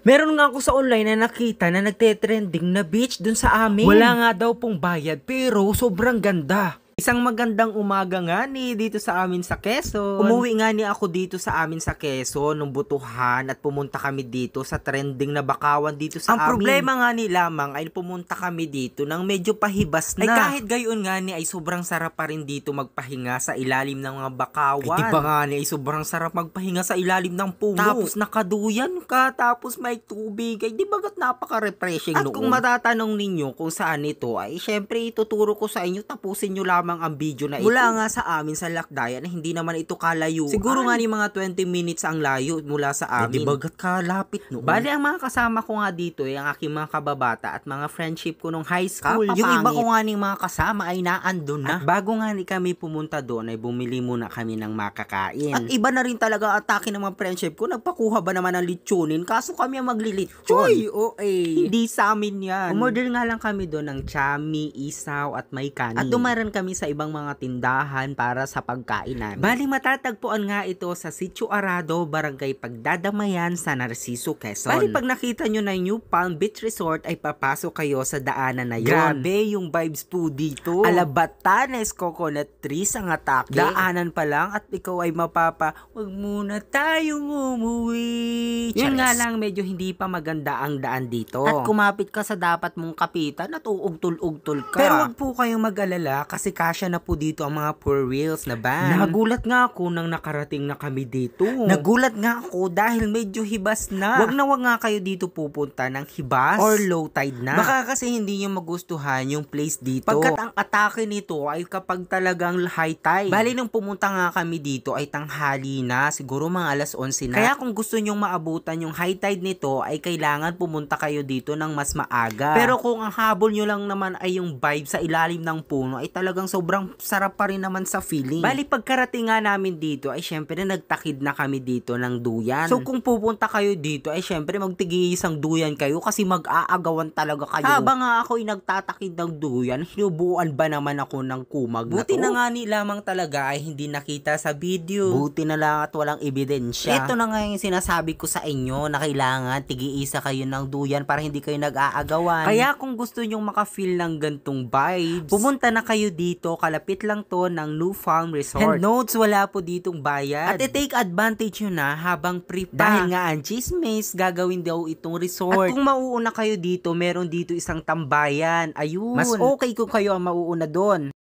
Meron nga ako sa online na nakita na nagte-trending na beach dun sa amin. Wala nga daw pong bayad pero sobrang ganda. Isang magandang umaga nga ni dito sa amin sa Quezon. Umuwi nga ni ako dito sa amin sa Quezon nung butuhan at pumunta kami dito sa trending na bakawan dito sa amin. Ang problema nga ni lamang ay pumunta kami dito nang medyo pahibas na. Ay kahit gayon nga ni ay sobrang sarap pa rin dito magpahinga sa ilalim ng mga bakawan. Ay diba nga ni ay sobrang sarap magpahinga sa ilalim ng puno. Tapos nakaduyan ka, tapos may tubig. Ay di bagat napaka-refreshing noon. At kung matatanong ninyo kung saan ito ay syempre ituturo ko sa inyo, tapusin nyo lamang ang video na ito. Mula nga sa amin sa Lakdayan, hindi naman ito kalayo. Siguro nga ni mga 20 minutes ang layo mula sa amin. Di bagat kalapit no. Bali ang mga kasama ko nga dito ay ang aking mga kababata at mga friendship ko nung high school. Yung iba ko nga ni mga kasama ay naandun na. At bago nga ni kami pumunta doon ay bumili muna kami ng makakain. At iba na rin talaga atake ng mga friendship ko. Nagpakuha ba naman ng litsunin? Kaso kami ang maglilitsyon. Uy, hindi sa amin yan. Umorder nga lang kami doon ng chami, isaw at may kanin. At dumaran kami sa ibang mga tindahan para sa pagkain namin. Bali matatagpuan nga ito sa Sitio Arado, Barangay Pagdadamayan sa Narciso, Quezon. Bali pag nakita nyo na New Palm Beach Resort ay papasok kayo sa daanan na yun. Grabe yung vibes po dito. Alabatanes, coconut trees ang atake. Daanan pa lang at ikaw ay mapapa, wag muna tayong umuwi. Yun nga lang medyo hindi pa maganda ang daan dito. At kumapit ka sa dapat mong kapitan at uugtol-ugtol ka. Pero wag po kayong mag-alala kasi kasya na po dito ang mga four wheels na van. Nagulat nga ako nang nakarating na kami dito. Nagulat nga ako dahil medyo hibas na. Wag nga kayo dito pupunta ng hibas or low tide na. Baka kasi hindi nyo magustuhan yung place dito. Pagkat ang atake nito ay kapag talagang high tide. Bali nung pumunta nga kami dito ay tanghali na. Siguro mga alas 11 na. Kaya kung gusto nyong maabutan yung high tide nito ay kailangan pumunta kayo dito ng mas maaga. Pero kung ang habol nyo lang naman ay yung vibe sa ilalim ng puno ay talagang sobrang sarap pa rin naman sa feeling. Bali pagkarating nga namin dito ay syempre nagtakid na kami dito ng duyan. So kung pupunta kayo dito ay syempre magtigi-isang duyan kayo kasi mag-aagawan talaga kayo. Habang nga ako ay nagtatakid ng duyan, hinubuan ba naman ako ng kumag na to? Buti na nga ni lamang talaga ay hindi nakita sa video. Buti na lang at walang ebidensya. Ito na nga yung sinasabi ko sa inyo na kailangan tigi-isa kayo ng duyan para hindi kayo nag-aagawan. Kaya kung gusto nyong maka-feel ng gantong vibes, pumunta na kayo dito. Kalapit lang to ng New Farm Resort. And notes, wala po ditong bayad. At i-take advantage nyo na habang free pa. Dahil nga ang chismis, gagawin daw itong resort. At kung mauuna kayo dito, meron dito isang tambayan. Ayun. Mas okay kung kayo ang mauuna doon.